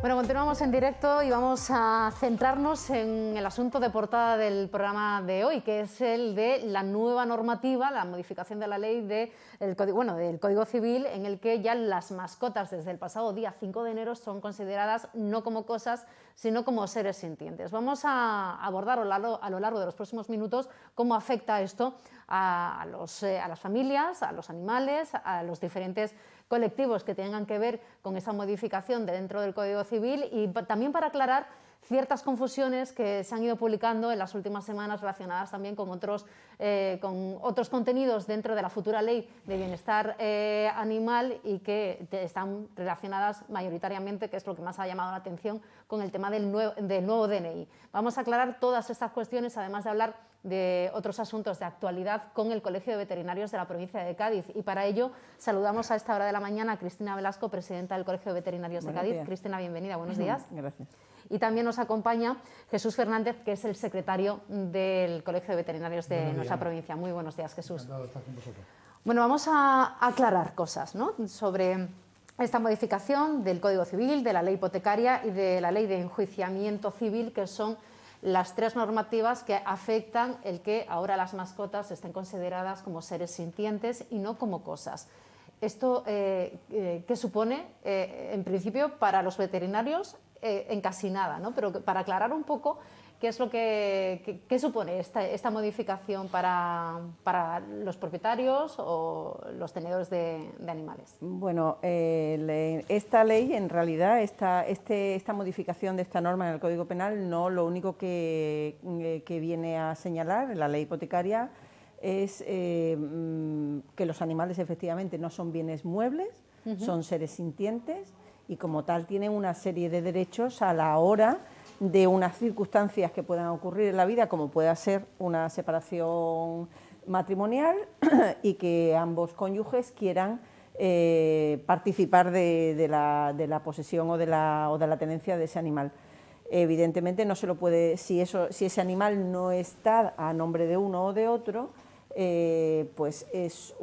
Bueno, continuamos en directo y vamos a centrarnos en el asunto de portada del programa de hoy, que es el de la nueva normativa, la modificación de la ley del Código Civil, en el que ya las mascotas desde el pasado día 5 de enero son consideradas no como cosas, sino como seres sintientes. Vamos a abordar a lo largo de los próximos minutos cómo afecta esto a las familias, a los animales, a los diferentes colectivos que tengan que ver con esa modificación dentro del Código Civil, y también para aclarar ciertas confusiones que se han ido publicando en las últimas semanas relacionadas también con otros contenidos dentro de la futura ley de bienestar animal y que están relacionadas mayoritariamente, que es lo que más ha llamado la atención, con el tema del nuevo DNI. Vamos a aclarar todas estas cuestiones, además de hablar de otros asuntos de actualidad con el Colegio de Veterinarios de la provincia de Cádiz, y para ello saludamos a esta hora de la mañana a Cristina Velasco, presidenta del Colegio de Veterinarios de Cádiz. Cristina, bienvenida, buenos días. Gracias. Y también nos acompaña Jesús Fernández, que es el secretario del Colegio de Veterinarios de nuestra provincia. Muy buenos días, Jesús. Encantado de estar con vosotros. Bueno, vamos a aclarar cosas, ¿no?, sobre esta modificación del Código Civil, de la ley hipotecaria y de la ley de enjuiciamiento civil, que son las tres normativas que afectan el que ahora las mascotas estén consideradas como seres sintientes y no como cosas. ¿Esto qué supone, en principio, para los veterinarios? En casi nada, ¿no? Pero para aclarar un poco qué es lo qué supone esta modificación para los propietarios o los tenedores de animales. Bueno, esta ley, en realidad, esta modificación de esta norma en el Código Penal, no lo único que viene a señalar la ley hipotecaria es que los animales efectivamente no son bienes muebles, son seres sintientes, y como tal tienen una serie de derechos a la hora de unas circunstancias que puedan ocurrir en la vida, como pueda ser una separación matrimonial y que ambos cónyuges quieran participar de la posesión o de la tenencia de ese animal. Evidentemente no se lo puede, si ese animal no está a nombre de uno o de otro, pues es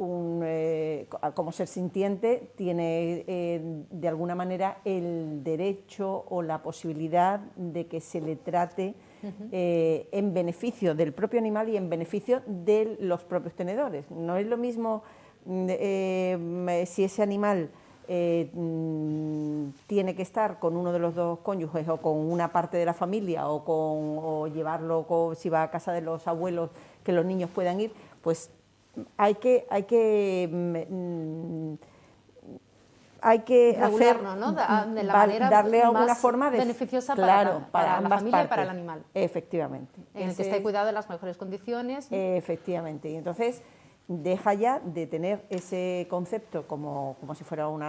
como ser sintiente, tiene de alguna manera el derecho o la posibilidad de que se le trate en beneficio del propio animal y en beneficio de los propios tenedores. No es lo mismo si ese animal tiene que estar con uno de los dos cónyuges o con una parte de la familia o llevarlo, si va a casa de los abuelos, que los niños puedan ir, pues hay que regularlo, ¿no? De la manera darle alguna más forma beneficiosa claro, para la familia partes. y para el animal. Efectivamente. En el que esté cuidado en las mejores condiciones, ¿no? Efectivamente. Y entonces deja ya de tener ese concepto como si fuera un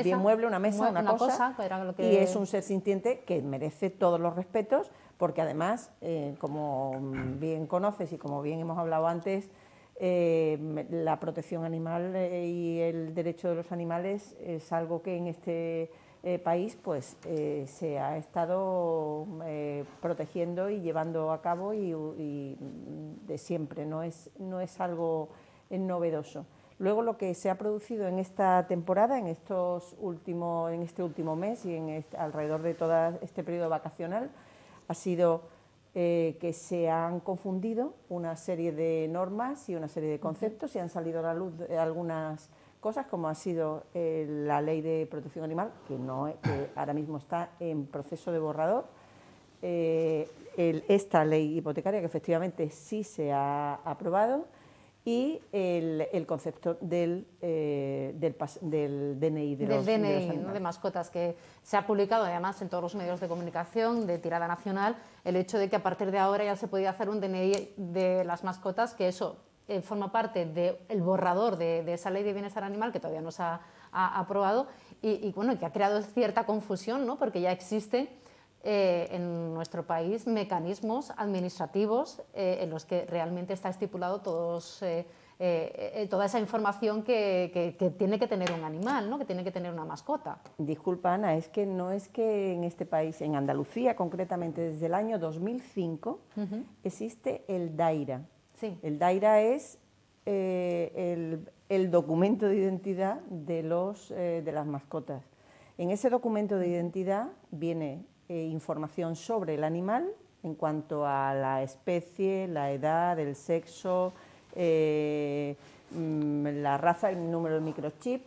bien mueble, una mesa, una cosa, y es un ser sintiente que merece todos los respetos, porque además, como bien conoces y como bien hemos hablado antes, la protección animal y el derecho de los animales es algo que en este país pues se ha estado protegiendo y llevando a cabo y de siempre, no es algo novedoso. Luego, lo que se ha producido en esta temporada, en este último mes y alrededor de todo este periodo vacacional, ha sido que se han confundido una serie de normas y una serie de conceptos y han salido a la luz algunas cosas, como ha sido la ley de protección animal, que ahora mismo está en proceso de borrador, esta ley hipotecaria, que efectivamente sí se ha aprobado, y el concepto del DNI de los animales. ¿no?, de mascotas, que se ha publicado además en todos los medios de comunicación de tirada nacional, el hecho de que a partir de ahora ya se podía hacer un DNI de las mascotas, que eso forma parte del borrador de esa ley de bienestar animal, que todavía no se ha aprobado, y bueno, que ha creado cierta confusión, ¿no?, porque ya existe en nuestro país mecanismos administrativos en los que realmente está estipulado toda esa información que tiene que tener un animal, ¿no?, que tiene que tener una mascota. Disculpa, Ana, no es que en este país, en Andalucía concretamente, desde el año 2005 existe el DAIRA. Sí. El DAIRA es el documento de identidad de las mascotas. En ese documento de identidad viene información sobre el animal en cuanto a la especie, la edad, el sexo, la raza, el número de microchip.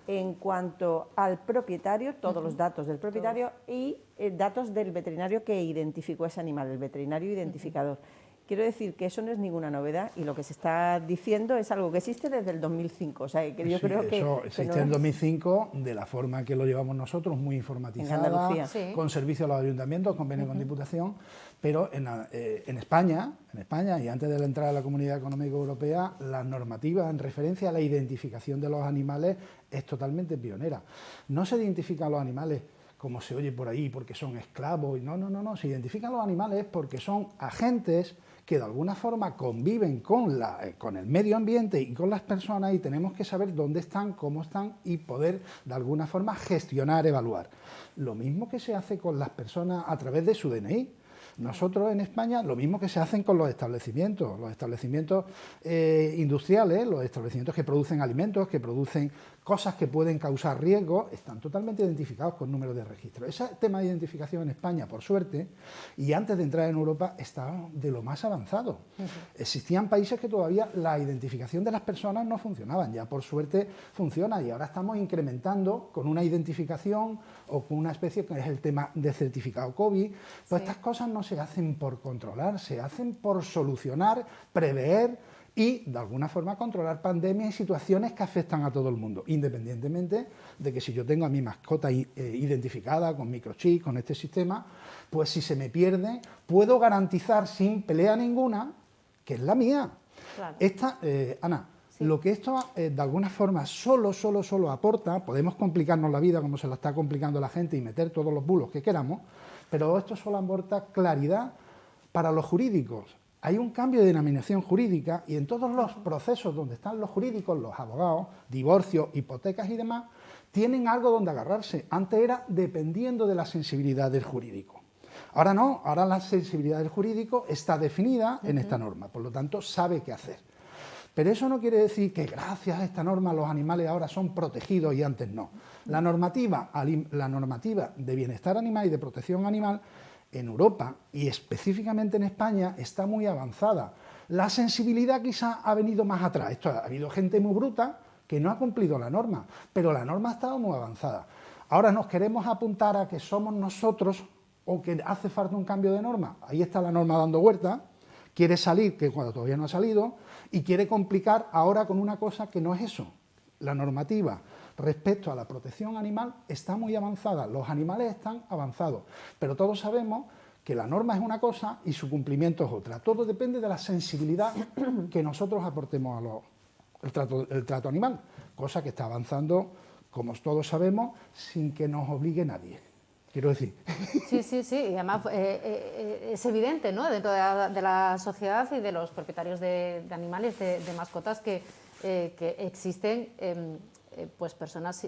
En cuanto al propietario, todos los datos del propietario y datos del veterinario que identificó ese animal, el veterinario identificador. Quiero decir que eso no es ninguna novedad y lo que se está diciendo es algo que existe desde el 2005. O sea, que yo creo que eso existe en el 2005 de la forma que lo llevamos nosotros, muy informatizada, con servicio a los ayuntamientos, convenio con Diputación, pero en España y antes de la entrada a la Comunidad Económica Europea, la normativa en referencia a la identificación de los animales es totalmente pionera. No se identifican a los animales como se oye por ahí, porque son esclavos. No, se identifican los animales porque son agentes que de alguna forma conviven con el medio ambiente y con las personas y tenemos que saber dónde están, cómo están y poder de alguna forma gestionar, evaluar. Lo mismo que se hace con las personas a través de su DNI. Nosotros en España, lo mismo que se hacen con los establecimientos industriales, los establecimientos que producen alimentos, que producen cosas que pueden causar riesgo, están totalmente identificados con números de registro. Ese tema de identificación en España, por suerte, y antes de entrar en Europa, estaba de lo más avanzado. Existían países que todavía la identificación de las personas no funcionaban, ya por suerte funciona y ahora estamos incrementando con una identificación o con una especie que es el tema de certificado COVID. Pues estas cosas no se hacen por controlar, se hacen por solucionar, prever y, de alguna forma, controlar pandemias y situaciones que afectan a todo el mundo, independientemente de que si yo tengo a mi mascota identificada con microchip, con este sistema, pues si se me pierde, puedo garantizar sin pelea ninguna que es la mía. Claro. Ana, lo que esto de alguna forma solo aporta, podemos complicarnos la vida como se la está complicando la gente y meter todos los bulos que queramos, pero esto solo aporta claridad para los jurídicos. Hay un cambio de denominación jurídica y en todos los procesos donde están los jurídicos, los abogados, divorcios, hipotecas y demás, tienen algo donde agarrarse. Antes era dependiendo de la sensibilidad del jurídico. Ahora no, ahora la sensibilidad del jurídico está definida en esta norma, por lo tanto sabe qué hacer. Pero eso no quiere decir que gracias a esta norma los animales ahora son protegidos y antes no. La normativa de bienestar animal y de protección animal en Europa y específicamente en España está muy avanzada. La sensibilidad quizá ha venido más atrás. Ha habido gente muy bruta que no ha cumplido la norma, pero la norma ha estado muy avanzada. Ahora nos queremos apuntar a que somos nosotros o que hace falta un cambio de norma. Ahí está la norma dando vueltas, quiere salir, que cuando todavía no ha salido, y quiere complicar ahora con una cosa que no es eso. La normativa respecto a la protección animal está muy avanzada, los animales están avanzados, pero todos sabemos que la norma es una cosa y su cumplimiento es otra. Todo depende de la sensibilidad que nosotros aportemos al trato animal, cosa que está avanzando, como todos sabemos, sin que nos obligue nadie. Quiero decir. Sí, y además es evidente, ¿no?, dentro de la sociedad y de los propietarios de animales, de mascotas, que existen pues personas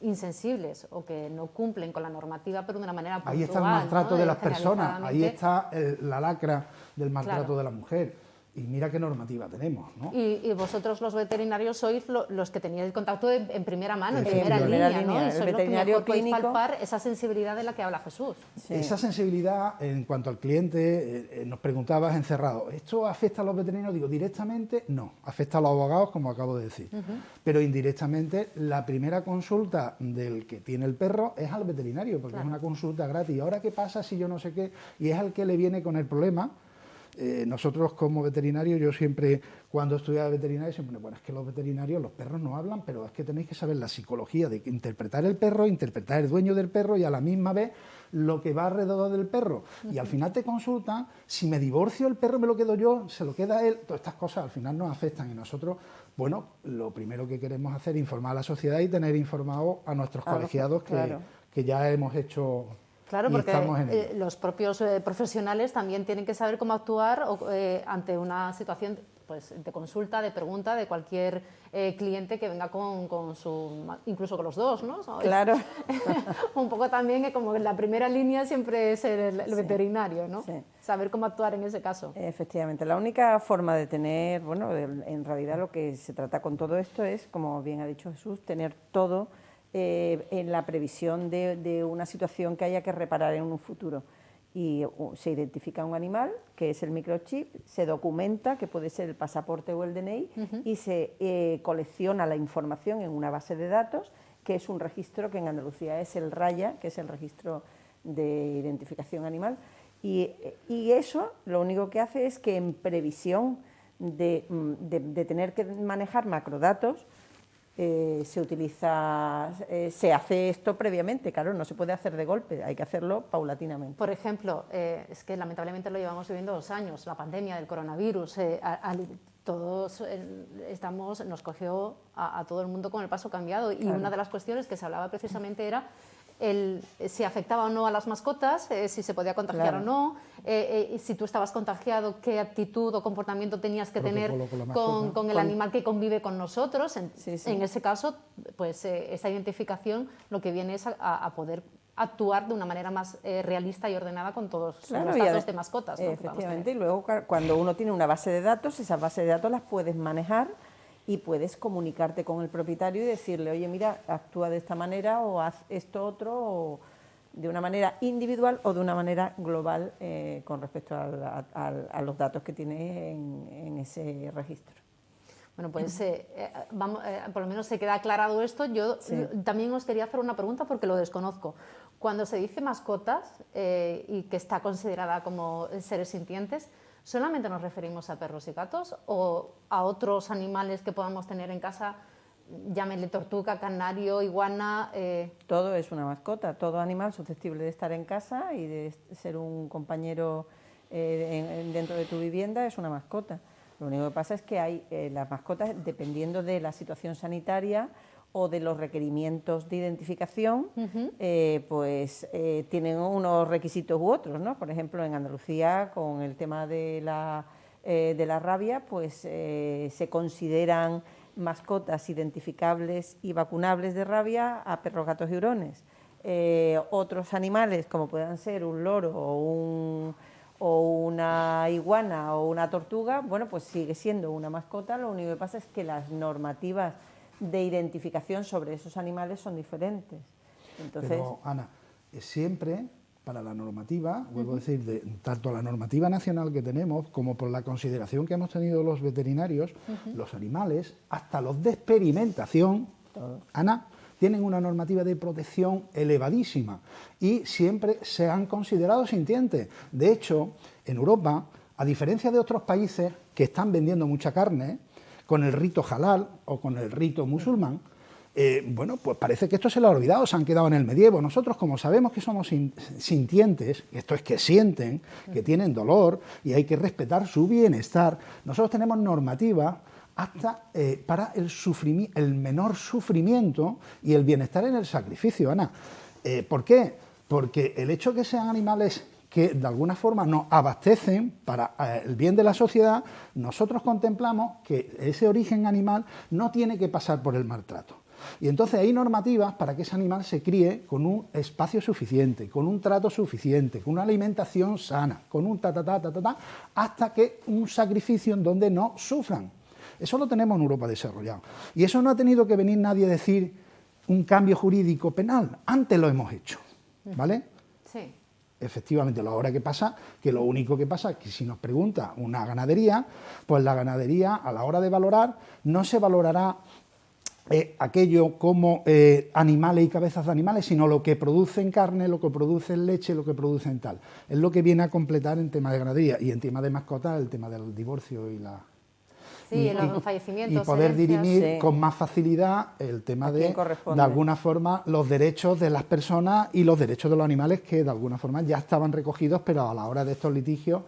insensibles o que no cumplen con la normativa, pero de una manera puntual. Ahí está el maltrato, ¿no?, de las personas, ahí está la lacra del maltrato de la mujer. Y mira qué normativa tenemos, ¿no? Y vosotros los veterinarios sois los que tenéis el contacto en primera mano, en primera línea, ¿no? Y sois los que mejor podéis palpar esa sensibilidad de la que habla Jesús. Sí. Esa sensibilidad en cuanto al cliente, nos preguntabas encerrado, ¿esto afecta a los veterinarios? Digo, directamente no, afecta a los abogados, como acabo de decir. Pero indirectamente, la primera consulta del que tiene el perro es al veterinario, porque es una consulta gratis. ¿Y ahora qué pasa si yo no sé qué? Y es al que le viene con el problema. Nosotros como veterinarios, yo siempre, cuando estudiaba veterinario, siempre, bueno, es que los veterinarios, los perros no hablan, pero es que tenéis que saber la psicología de interpretar el perro, interpretar el dueño del perro y a la misma vez lo que va alrededor del perro. Y al final te consultan, si me divorcio el perro me lo quedo yo, se lo queda él, todas estas cosas al final nos afectan y nosotros, bueno, lo primero que queremos hacer es informar a la sociedad y tener informados a nuestros colegiados que ya hemos hecho. Claro, porque los propios profesionales también tienen que saber cómo actuar ante una situación pues, de consulta, de pregunta de cualquier cliente que venga con su, incluso con los dos, ¿no? Claro. Un poco también que como en la primera línea siempre es el veterinario, ¿no? Sí. Saber cómo actuar en ese caso. Efectivamente. La única forma de tener, bueno, en realidad lo que se trata con todo esto es, como bien ha dicho Jesús, tener todo en la previsión de una situación que haya que reparar en un futuro. Y se identifica un animal, que es el microchip, se documenta, que puede ser el pasaporte o el DNI, y se colecciona la información en una base de datos, que es un registro que en Andalucía es el RAIA, que es el registro de identificación animal. Y eso lo único que hace es que en previsión de tener que manejar macrodatos, se hace esto previamente, claro, no se puede hacer de golpe, hay que hacerlo paulatinamente. Por ejemplo, es que lamentablemente lo llevamos viviendo 2 años, la pandemia del coronavirus, todos nos cogió a todo el mundo con el paso cambiado, y claro, una de las cuestiones que se hablaba precisamente era si afectaba o no a las mascotas, si se podía contagiar, claro, o no, si tú estabas contagiado, qué actitud o comportamiento tenías que tener con el animal que convive con nosotros. En ese caso, pues esta identificación lo que viene es a poder actuar de una manera más realista y ordenada con todos, claro, los datos de mascotas, ¿no? Efectivamente, y luego cuando uno tiene una base de datos, esas bases de datos las puedes manejar y puedes comunicarte con el propietario y decirle, oye, mira, actúa de esta manera o haz esto otro, o de una manera individual o de una manera global con respecto a los datos que tienes en ese registro. Bueno, pues por lo menos se queda aclarado esto. Yo también os quería hacer una pregunta porque lo desconozco. Cuando se dice mascotas y que está considerada como seres sintientes, ¿solamente nos referimos a perros y gatos o a otros animales que podamos tener en casa? Llámenle tortuga, canario, iguana... Todo es una mascota, todo animal susceptible de estar en casa y de ser un compañero dentro de tu vivienda es una mascota. Lo único que pasa es que hay las mascotas, dependiendo de la situación sanitaria o de los requerimientos de identificación, tienen unos requisitos u otros, ¿no? Por ejemplo, en Andalucía, con el tema de la rabia, pues se consideran mascotas identificables y vacunables de rabia a perros, gatos y hurones. Otros animales, como puedan ser un loro o una iguana o una tortuga, bueno, pues sigue siendo una mascota. Lo único que pasa es que las normativas de identificación sobre esos animales son diferentes. Entonces, pero, Ana, siempre para la normativa, vuelvo a decir, tanto la normativa nacional que tenemos como por la consideración que hemos tenido los veterinarios, los animales, hasta los de experimentación, Ana, tienen una normativa de protección elevadísima y siempre se han considerado sintientes. De hecho, en Europa, a diferencia de otros países que están vendiendo mucha carne, con el rito halal o con el rito musulmán, bueno, pues parece que esto se lo ha olvidado, se han quedado en el medievo. Nosotros, como sabemos que somos sintientes, esto es que sienten, que tienen dolor y hay que respetar su bienestar, nosotros tenemos normativas hasta para el menor sufrimiento y el bienestar en el sacrificio, Ana. ¿Por qué? Porque el hecho de que sean animales que de alguna forma nos abastecen para el bien de la sociedad, nosotros contemplamos que ese origen animal no tiene que pasar por el maltrato. Y entonces hay normativas para que ese animal se críe con un espacio suficiente, con un trato suficiente, con una alimentación sana, con un hasta que un sacrificio en donde no sufran. Eso lo tenemos en Europa desarrollado. Y eso no ha tenido que venir nadie a decir un cambio jurídico penal. Antes lo hemos hecho, ¿vale? Sí. Efectivamente, ahora que pasa, que lo único que pasa es que si nos pregunta una ganadería, pues la ganadería a la hora de valorar no se valorará aquello como animales y cabezas de animales, sino lo que producen carne, lo que producen leche, lo que producen tal. Es lo que viene a completar en tema de ganadería y en tema de mascotas el tema del divorcio y la... Sí, los fallecimientos, y poder dirimir con más facilidad el tema de alguna forma, los derechos de las personas y los derechos de los animales que de alguna forma ya estaban recogidos, pero a la hora de estos litigios,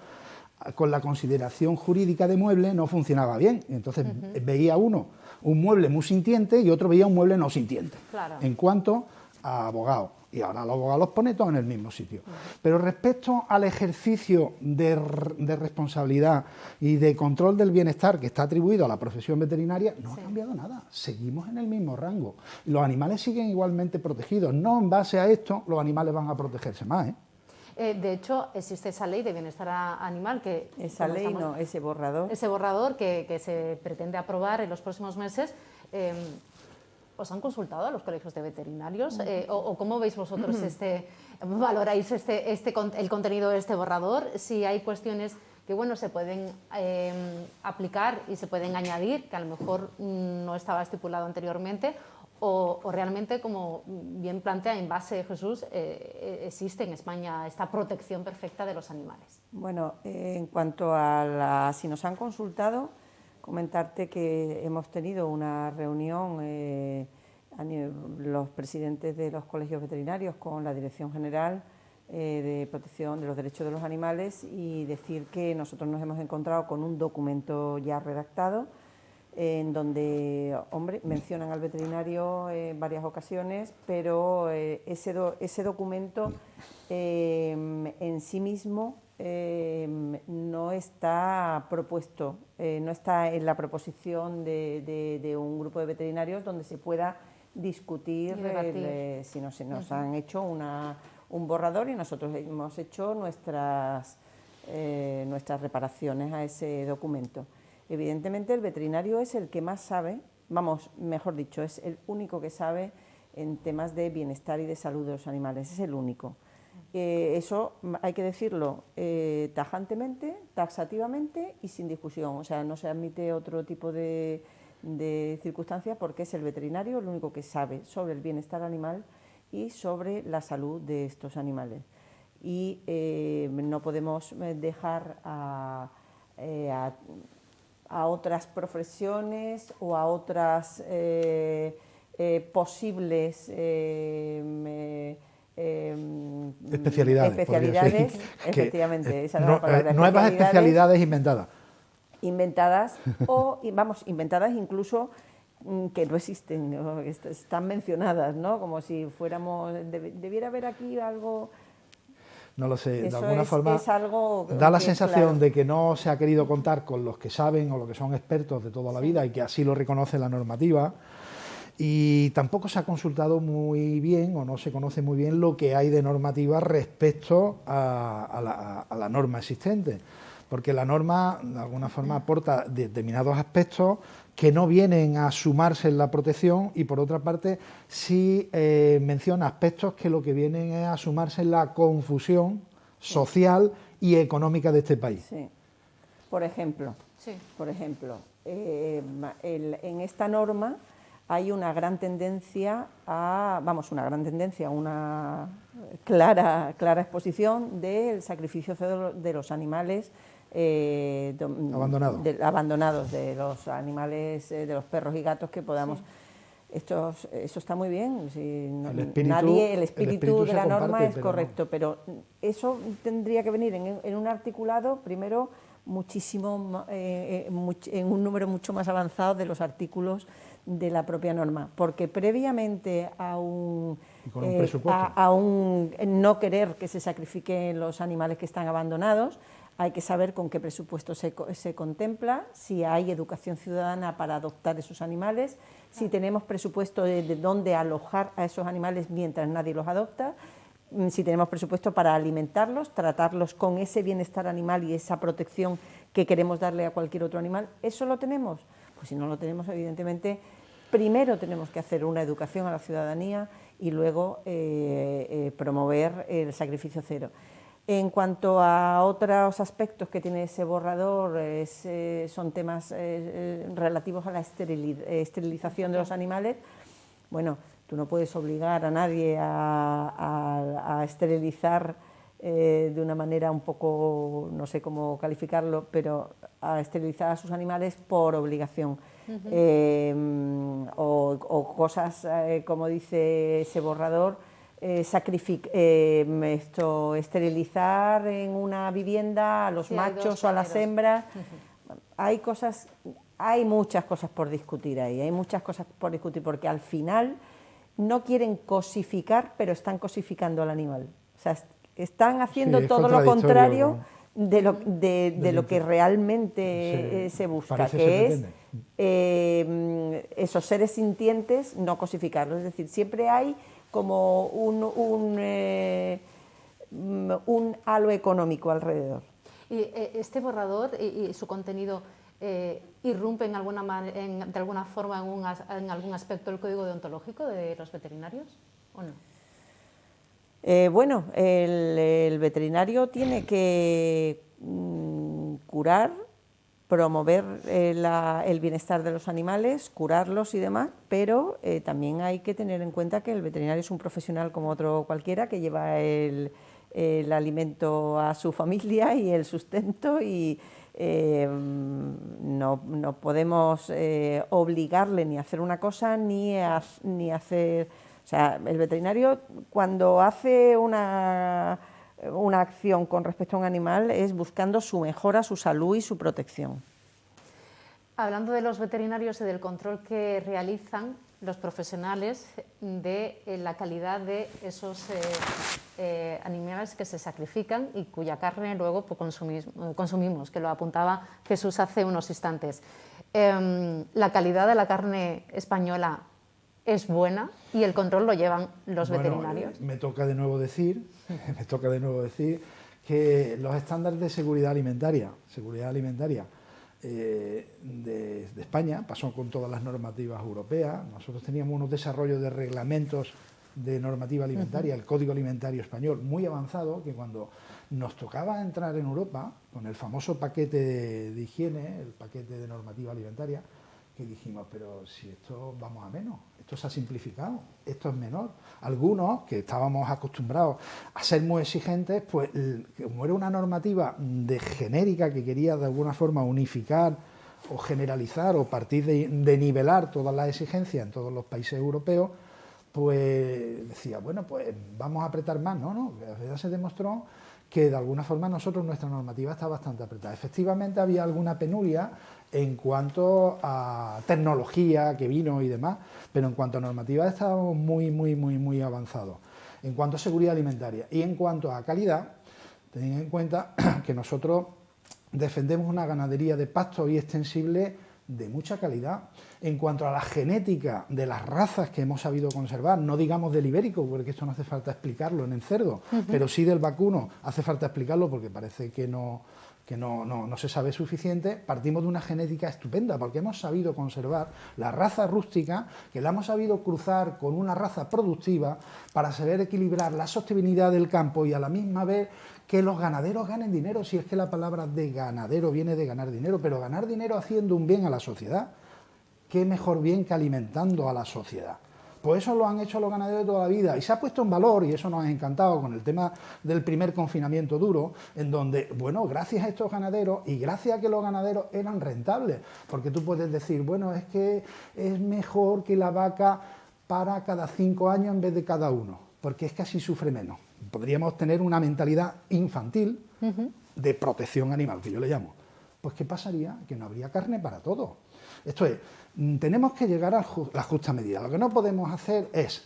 con la consideración jurídica de mueble, no funcionaba bien. Y entonces veía uno un mueble muy sintiente y otro veía un mueble no sintiente, claro, en cuanto a abogados. Y ahora los abogados los pone todos en el mismo sitio. Pero respecto al ejercicio de responsabilidad y de control del bienestar que está atribuido a la profesión veterinaria, no ha cambiado nada. Seguimos en el mismo rango. Los animales siguen igualmente protegidos. No en base a esto los animales van a protegerse más, ¿eh? De hecho, existe esa ley de bienestar animal que... Esa ley no, ese borrador. Ese borrador que se pretende aprobar en los próximos meses. ¿os han consultado a los colegios de veterinarios? ¿O cómo veis vosotros valoráis el contenido de este borrador? Si hay cuestiones que bueno, se pueden aplicar y se pueden añadir, que a lo mejor no estaba estipulado anteriormente, o realmente, como bien plantea en base Jesús, existe en España esta protección perfecta de los animales. Bueno, en cuanto a si nos han consultado, comentarte que hemos tenido una reunión los presidentes de los colegios veterinarios con la Dirección General de Protección de los Derechos de los Animales, y decir que nosotros nos hemos encontrado con un documento ya redactado en donde, hombre, mencionan al veterinario en varias ocasiones, pero ese documento en sí mismo no está propuesto, no está en la proposición de un grupo de veterinarios donde se pueda discutir, si nos han hecho un borrador, y nosotros hemos hecho nuestras reparaciones a ese documento. Evidentemente el veterinario es el que más sabe, mejor dicho, es el único que sabe en temas de bienestar y de salud de los animales, es el único. Eso hay que decirlo tajantemente, taxativamente y sin discusión, o sea, no se admite otro tipo de circunstancias, porque es el veterinario el único que sabe sobre el bienestar animal y sobre la salud de estos animales. Y no podemos dejar a otras profesiones o a otras posibles especialidades, efectivamente, esa es la palabra, nuevas especialidades inventadas o inventadas incluso que no existen, ¿no? Están mencionadas, ¿no? Como si fuéramos, debiera haber aquí algo. No lo sé, eso de alguna forma es algo da la que, sensación claro, de que no se ha querido contar con los que saben o los que son expertos de toda la vida, y que así lo reconoce la normativa, y tampoco se ha consultado muy bien, o no se conoce muy bien, lo que hay de normativa respecto a la norma existente, porque la norma de alguna forma aporta determinados aspectos que no vienen a sumarse en la protección, y por otra parte sí menciona aspectos que lo que vienen es a sumarse en la confusión social y económica de este país. Sí. Por ejemplo, en esta norma hay una gran tendencia una clara exposición del sacrificio de los animales abandonados, de los animales, de los perros y gatos que podamos. Sí. Eso está muy bien. Si el espíritu de la norma es correcto, pero eso tendría que venir en un articulado, primero, muchísimo, en un número mucho más avanzado de los artículos de la propia norma, porque previamente a un no querer que se sacrifiquen los animales que están abandonados, hay que saber con qué presupuesto se contempla, si hay educación ciudadana para adoptar esos animales, si tenemos presupuesto de dónde alojar a esos animales mientras nadie los adopta, si tenemos presupuesto para alimentarlos, tratarlos con ese bienestar animal y esa protección que queremos darle a cualquier otro animal. ¿Eso lo tenemos? Pues si no lo tenemos, evidentemente, primero tenemos que hacer una educación a la ciudadanía y luego promover el sacrificio cero. En cuanto a otros aspectos que tiene ese borrador, son temas relativos a la esterilización de los animales. Bueno, tú no puedes obligar a nadie a esterilizar de una manera un poco, no sé cómo calificarlo, pero a esterilizar a sus animales por obligación. O cosas, como dice ese borrador, esterilizar en una vivienda a los machos o a las hembras. Hay muchas cosas por discutir ahí, porque al final no quieren cosificar, pero están cosificando al animal. O sea, están haciendo todo lo contrario de lo que realmente se busca, que es esos seres sintientes, no cosificarlos. Es decir, siempre hay como un halo económico alrededor. Y este borrador y su contenido irrumpe de alguna forma en algún aspecto del código deontológico de los veterinarios o no? Bueno, el veterinario tiene que curar, promover el bienestar de los animales, curarlos y demás, pero también hay que tener en cuenta que el veterinario es un profesional como otro cualquiera que lleva el alimento a su familia y el sustento y no podemos obligarle ni a hacer una cosa ni hacer... O sea, el veterinario cuando hace una acción con respecto a un animal es buscando su mejora, su salud y su protección. Hablando de los veterinarios y del control que realizan los profesionales de la calidad de esos animales que se sacrifican y cuya carne luego pues, consumimos, que lo apuntaba Jesús hace unos instantes. La calidad de la carne española es buena y el control lo llevan los veterinarios. Me toca de nuevo decir que los estándares de seguridad alimentaria de España, pasó con todas las normativas europeas. Nosotros teníamos unos desarrollos de reglamentos de normativa alimentaria, el Código Alimentario Español, muy avanzado, que cuando nos tocaba entrar en Europa, con el famoso paquete de higiene, el paquete de normativa alimentaria, que dijimos, pero si esto vamos a menos, esto se ha simplificado, esto es menor. Algunos, que estábamos acostumbrados a ser muy exigentes, pues como era una normativa genérica que quería de alguna forma unificar o generalizar o partir de nivelar todas las exigencias en todos los países europeos, pues decía, bueno, pues vamos a apretar más. No, la verdad se demostró que de alguna forma nuestra normativa está bastante apretada. Efectivamente había alguna penuria en cuanto a tecnología que vino y demás, pero en cuanto a normativa estábamos muy avanzados. En cuanto a seguridad alimentaria y en cuanto a calidad, tened en cuenta que nosotros defendemos una ganadería de pasto y extensible de mucha calidad. En cuanto a la genética de las razas que hemos sabido conservar, no digamos del ibérico, porque esto no hace falta explicarlo en el cerdo, pero sí del vacuno hace falta explicarlo porque parece que no se sabe suficiente. Partimos de una genética estupenda porque hemos sabido conservar la raza rústica, que la hemos sabido cruzar con una raza productiva para saber equilibrar la sostenibilidad del campo y a la misma vez que los ganaderos ganen dinero, si es que la palabra de ganadero viene de ganar dinero, pero ganar dinero haciendo un bien a la sociedad. ¿Qué mejor bien que alimentando a la sociedad? Pues eso lo han hecho los ganaderos de toda la vida y se ha puesto en valor, y eso nos ha encantado con el tema del primer confinamiento duro, en donde, bueno, gracias a estos ganaderos y gracias a que los ganaderos eran rentables, porque tú puedes decir, bueno, es que es mejor que la vaca para cada 5 años en vez de cada 1, porque es que así sufre menos. Podríamos tener una mentalidad infantil de protección animal, que yo le llamo. Pues ¿qué pasaría? Que no habría carne para todos. Esto es, tenemos que llegar a la justa medida. Lo que no podemos hacer es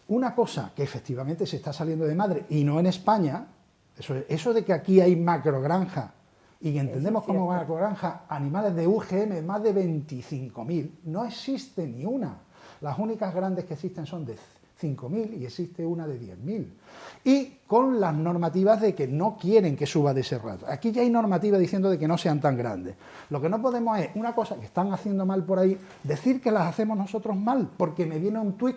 una cosa que efectivamente se está saliendo de madre y no en España, eso de que aquí hay macrogranja y que entendemos como macrogranja animales de UGM más de 25.000, no existe ni una. Las únicas grandes que existen son de 5.000 y existe una de 10.000. Y con las normativas de que no quieren que suba de ese rato. Aquí ya hay normativas diciendo de que no sean tan grandes. Lo que no podemos es, una cosa que están haciendo mal por ahí, decir que las hacemos nosotros mal, porque me viene un tuit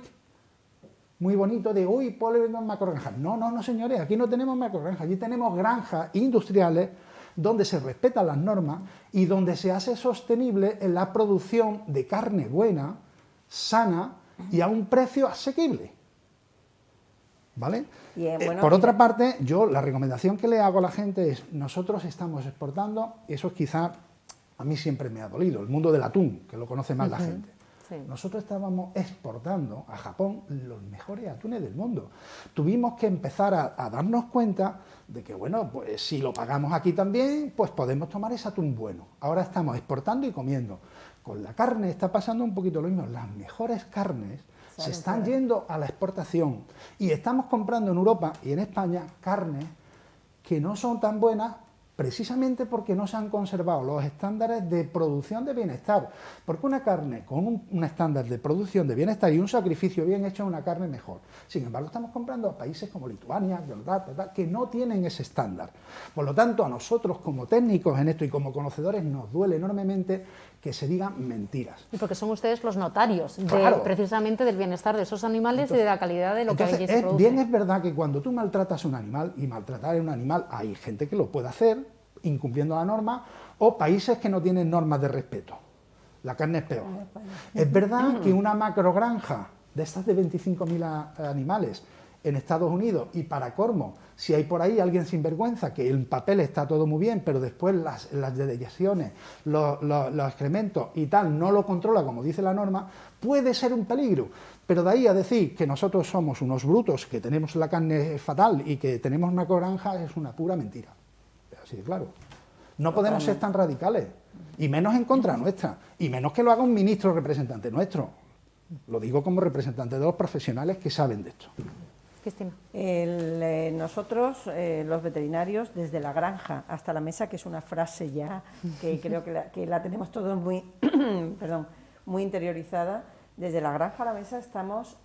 muy bonito de, uy, ponle macrogranjas. No, señores, aquí no tenemos macrogranjas, aquí tenemos granjas industriales donde se respetan las normas y donde se hace sostenible en la producción de carne buena, sana y a un precio asequible. ¿Vale? Por otra parte, yo la recomendación que le hago a la gente es, nosotros estamos exportando, y eso quizá a mí siempre me ha dolido, el mundo del atún, que lo conoce más la gente. Sí. Nosotros estábamos exportando a Japón los mejores atunes del mundo. Tuvimos que empezar a darnos cuenta de que, bueno, pues si lo pagamos aquí también, pues podemos tomar ese atún bueno. Ahora estamos exportando y comiendo. Con la carne está pasando un poquito lo mismo. Las mejores carnes se están yendo a la exportación y estamos comprando en Europa y en España carnes que no son tan buenas precisamente porque no se han conservado los estándares de producción de bienestar, porque una carne con un estándar de producción de bienestar y un sacrificio bien hecho es una carne mejor. Sin embargo, estamos comprando a países como Lituania, que no tienen ese estándar. Por lo tanto, a nosotros como técnicos en esto y como conocedores nos duele enormemente que se digan mentiras. Y porque son ustedes los notarios Claro. precisamente del bienestar de esos animales y de la calidad de lo que allí se produce. Bien es verdad que cuando tú maltratas a un animal, y maltratar a un animal hay gente que lo puede hacer, incumpliendo la norma, o países que no tienen normas de respeto. La carne es peor. Es verdad que una macrogranja de estas de 25.000 animales en Estados Unidos, y para colmo, si hay por ahí alguien sinvergüenza, que el papel está todo muy bien, pero después las deyaciones, los excrementos y tal, no lo controla como dice la norma, puede ser un peligro. Pero de ahí a decir que nosotros somos unos brutos, que tenemos la carne fatal y que tenemos macrogranja, es una pura mentira. Así de claro. No podemos ser tan radicales, y menos en contra nuestra, y menos que lo haga un ministro representante nuestro. Lo digo como representante de los profesionales que saben de esto. Cristina. Nosotros, los veterinarios, desde la granja hasta la mesa, que es una frase ya que creo que la tenemos todos muy, muy interiorizada, desde la granja a la mesa estamos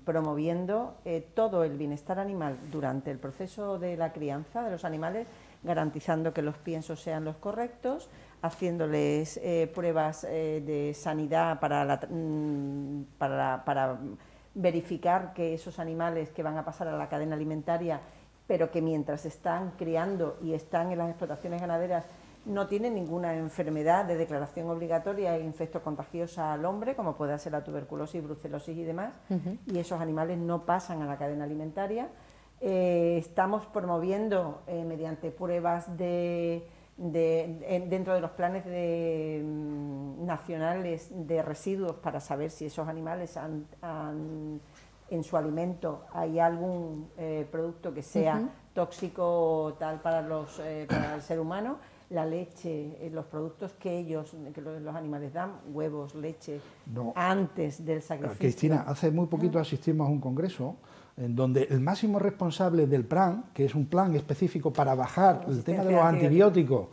promoviendo todo el bienestar animal durante el proceso de la crianza de los animales, garantizando que los piensos sean los correctos, haciéndoles pruebas de sanidad para verificar que esos animales que van a pasar a la cadena alimentaria, pero que mientras están criando y están en las explotaciones ganaderas, no tienen ninguna enfermedad de declaración obligatoria e infectocontagiosa al hombre, como puede ser la tuberculosis, brucelosis y demás, y esos animales no pasan a la cadena alimentaria. Estamos promoviendo mediante pruebas dentro de los planes nacionales de residuos para saber si esos animales en su alimento hay algún producto que sea tóxico tal para el ser humano. La leche, los productos que los animales dan, huevos, leche, antes del sacrificio. Cristina, hace muy poquito asistimos a un congreso en donde el máximo responsable del plan, que es un plan específico para bajar el tema de los antibióticos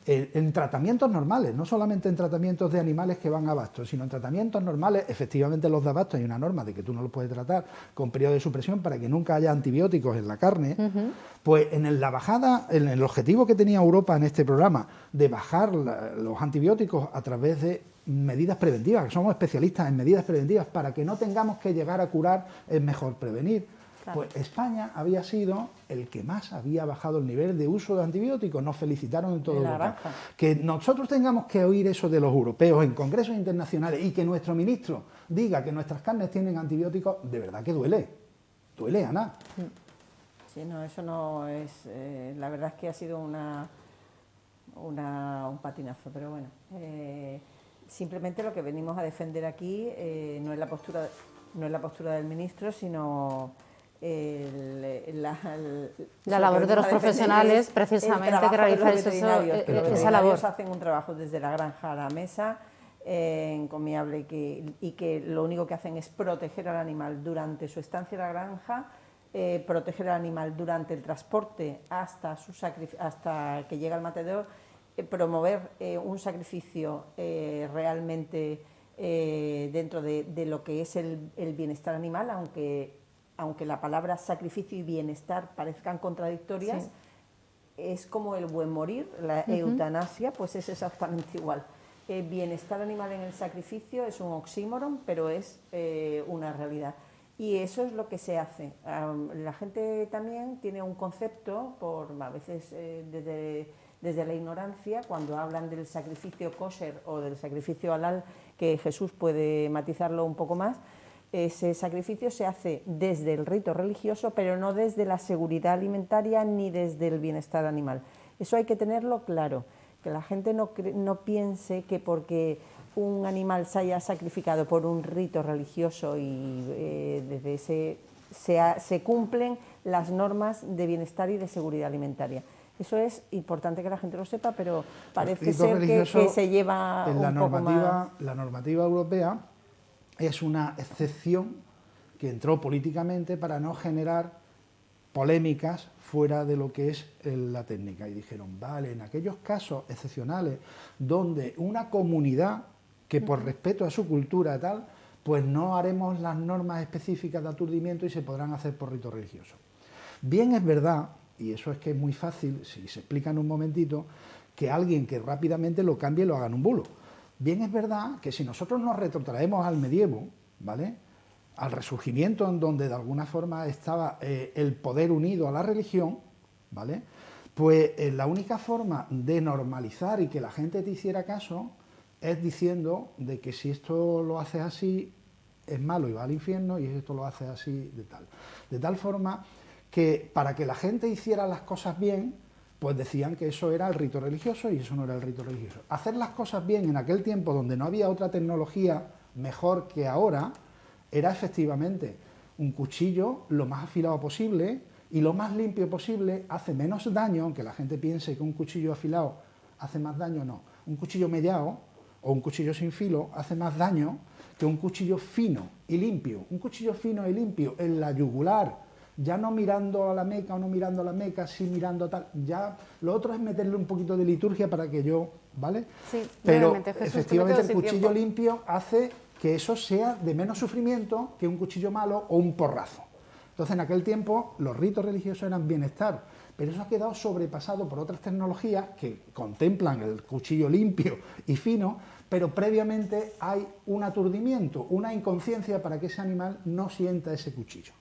en tratamientos normales, no solamente en tratamientos de animales que van a abasto, sino en tratamientos normales, efectivamente los de abasto hay una norma de que tú no los puedes tratar con periodo de supresión para que nunca haya antibióticos en la carne, pues en la bajada, en el objetivo que tenía Europa en este programa de bajar los antibióticos a través de medidas preventivas, que somos especialistas en medidas preventivas, para que no tengamos que llegar a curar, es mejor prevenir. Claro. Pues España había sido el que más había bajado el nivel de uso de antibióticos, nos felicitaron en toda Europa. Que nosotros tengamos que oír eso de los europeos en congresos internacionales y que nuestro ministro diga que nuestras carnes tienen antibióticos, de verdad que duele. Duele, Ana. Sí, no, eso no es... la verdad es que ha sido un patinazo, pero bueno... simplemente lo que venimos a defender aquí no es la postura del ministro, sino la labor de los profesionales, precisamente, que realizáis esa labor. Ellos hacen un trabajo desde la granja a la mesa encomiable y que lo único que hacen es proteger al animal durante su estancia en la granja, proteger al animal durante el transporte hasta que llega al matadero, promover un sacrificio realmente dentro de lo que es el bienestar animal, aunque la palabra sacrificio y bienestar parezcan contradictorias, sí. Es como el buen morir, la eutanasia, pues es exactamente igual. El bienestar animal en el sacrificio es un oxímoron, pero es una realidad. Y eso es lo que se hace. La gente también tiene un concepto, a veces desde la ignorancia, cuando hablan del sacrificio kosher o del sacrificio halal, que Jesús puede matizarlo un poco más. Ese sacrificio se hace desde el rito religioso, pero no desde la seguridad alimentaria ni desde el bienestar animal. Eso hay que tenerlo claro, que la gente no piense que porque un animal se haya sacrificado por un rito religioso y desde ese se cumplen las normas de bienestar y de seguridad alimentaria. Eso es importante que la gente lo sepa, pero parece ser que se lleva en un poco más... La normativa europea es una excepción que entró políticamente para no generar polémicas fuera de lo que es la técnica. Y dijeron, vale, en aquellos casos excepcionales donde una comunidad que por respeto a su cultura tal, pues no haremos las normas específicas de aturdimiento y se podrán hacer por rito religioso. Bien es verdad, y eso es que es muy fácil, si se explica en un momentito, que alguien que rápidamente lo cambie y lo haga en un bulo. Bien es verdad que si nosotros nos retrotraemos al medievo, ¿vale?, al resurgimiento en donde de alguna forma estaba el poder unido a la religión, ¿vale?, pues la única forma de normalizar y que la gente te hiciera caso es diciendo de que si esto lo haces así es malo y va al infierno, y si esto lo haces así de tal. De tal forma que para que la gente hiciera las cosas bien, pues decían que eso era el rito religioso y eso no era el rito religioso. Hacer las cosas bien en aquel tiempo donde no había otra tecnología mejor que ahora, era efectivamente un cuchillo lo más afilado posible y lo más limpio posible, hace menos daño, aunque la gente piense que un cuchillo afilado hace más daño, no. Un cuchillo mellado o un cuchillo sin filo hace más daño que un cuchillo fino y limpio. Un cuchillo fino y limpio en la yugular, ya no mirando a la Meca o no mirando a la Meca, sí mirando a tal, ya lo otro es meterle un poquito de liturgia para que yo, ¿vale? Sí, pero Jesús, efectivamente el cuchillo tiempo. limpio hace que eso sea de menos sufrimiento que un cuchillo malo o un porrazo. Entonces en aquel tiempo los ritos religiosos eran bienestar, pero eso ha quedado sobrepasado por otras tecnologías que contemplan el cuchillo limpio y fino, pero previamente hay un aturdimiento, una inconsciencia para que ese animal no sienta ese cuchillo.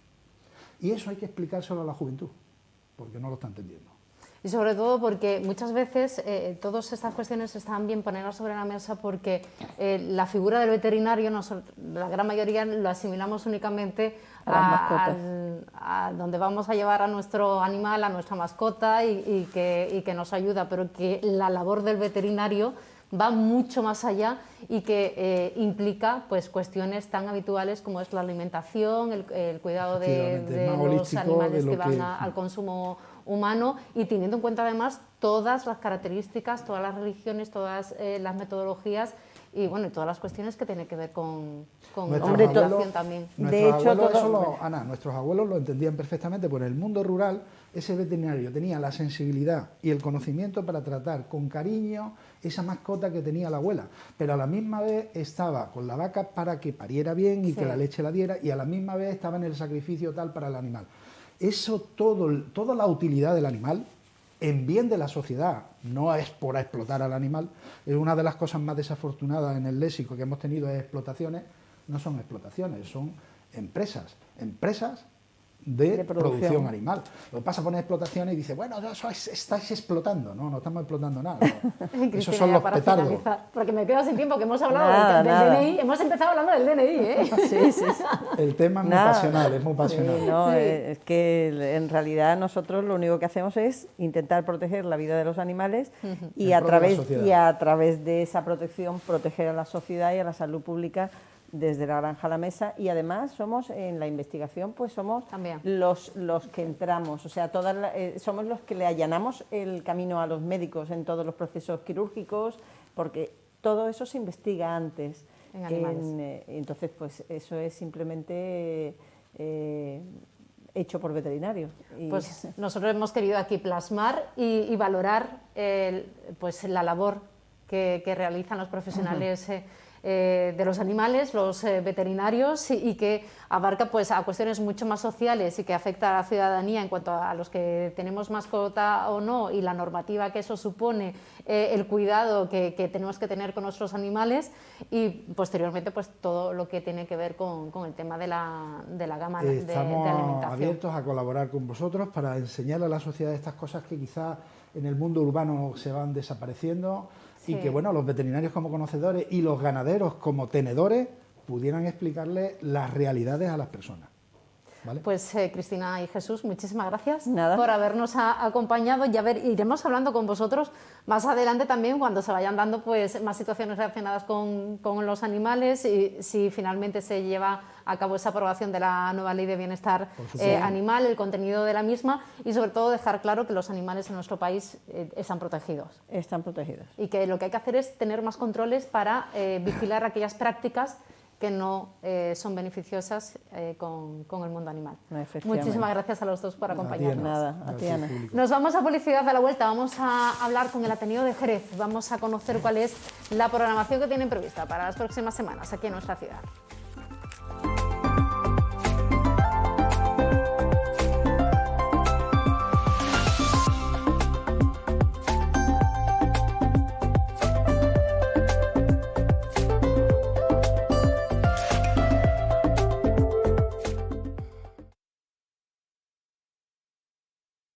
Y eso hay que explicárselo a la juventud, porque no lo está entendiendo. Y sobre todo porque muchas veces todas estas cuestiones están bien ponerlas sobre la mesa porque la figura del veterinario, la gran mayoría lo asimilamos únicamente a donde vamos a llevar a nuestro animal, a nuestra mascota y que nos ayuda, pero que la labor del veterinario va mucho más allá y que implica pues cuestiones tan habituales como es la alimentación, el cuidado de los animales que van al consumo humano, y teniendo en cuenta además todas las características, todas las religiones, todas las metodologías y bueno, y todas las cuestiones que tienen que ver con la alimentación también. De hecho, nuestros abuelos lo entendían perfectamente, porque en el mundo rural ese veterinario tenía la sensibilidad y el conocimiento para tratar con cariño esa mascota que tenía la abuela, pero a la misma vez estaba con la vaca para que pariera bien y que la leche la diera, y a la misma vez estaba en el sacrificio tal para el animal. Eso, toda la utilidad del animal en bien de la sociedad, no es por explotar al animal. Es una de las cosas más desafortunadas en el léxico que hemos tenido, es explotaciones. No son explotaciones, son empresas de producción animal. Lo que pasa es poner explotaciones y dice, bueno, estáis explotando. No, no estamos explotando nada. Esos son los petardos. Finalizar, porque me quedo sin tiempo, que hemos hablado del DNI, hemos empezado hablando del DNI, ¿eh? Sí. El tema es muy pasional, es muy pasional. Sí, no, es que en realidad nosotros lo único que hacemos es intentar proteger la vida de los animales y a través de esa protección proteger a la sociedad y a la salud pública desde la granja a la mesa, y además somos en la investigación, pues somos también los que entramos, o sea, somos los que le allanamos el camino a los médicos en todos los procesos quirúrgicos, porque todo eso se investiga antes. En animales. Entonces, pues eso es simplemente hecho por veterinarios. Pues nosotros hemos querido aquí plasmar y valorar pues la labor que realizan los profesionales de los animales, los veterinarios, y que abarca pues a cuestiones mucho más sociales y que afecta a la ciudadanía en cuanto a los que tenemos mascota o no, y la normativa que eso supone, el cuidado que tenemos que tener con nuestros animales, y posteriormente pues todo lo que tiene que ver con el tema de la gama de alimentación. Estamos abiertos a colaborar con vosotros para enseñar a la sociedad estas cosas que quizás en el mundo urbano se van desapareciendo. Sí. Y que bueno, los veterinarios como conocedores y los ganaderos como tenedores pudieran explicarle las realidades a las personas. ¿Vale? Pues Cristina y Jesús, muchísimas gracias por habernos acompañado, y iremos hablando con vosotros más adelante también cuando se vayan dando pues más situaciones relacionadas con los animales, y si finalmente se lleva a cabo esa aprobación de la nueva ley de bienestar animal, el contenido de la misma, y sobre todo dejar claro que los animales en nuestro país están protegidos. Están protegidos. Y que lo que hay que hacer es tener más controles para vigilar aquellas prácticas que no son beneficiosas con el mundo animal. Muchísimas gracias a los dos por acompañarnos. Nada, a ti, Ana. Nos vamos a publicidad. A la vuelta vamos a hablar con el Ateneo de Jerez, vamos a conocer cuál es la programación que tienen prevista para las próximas semanas aquí en nuestra ciudad.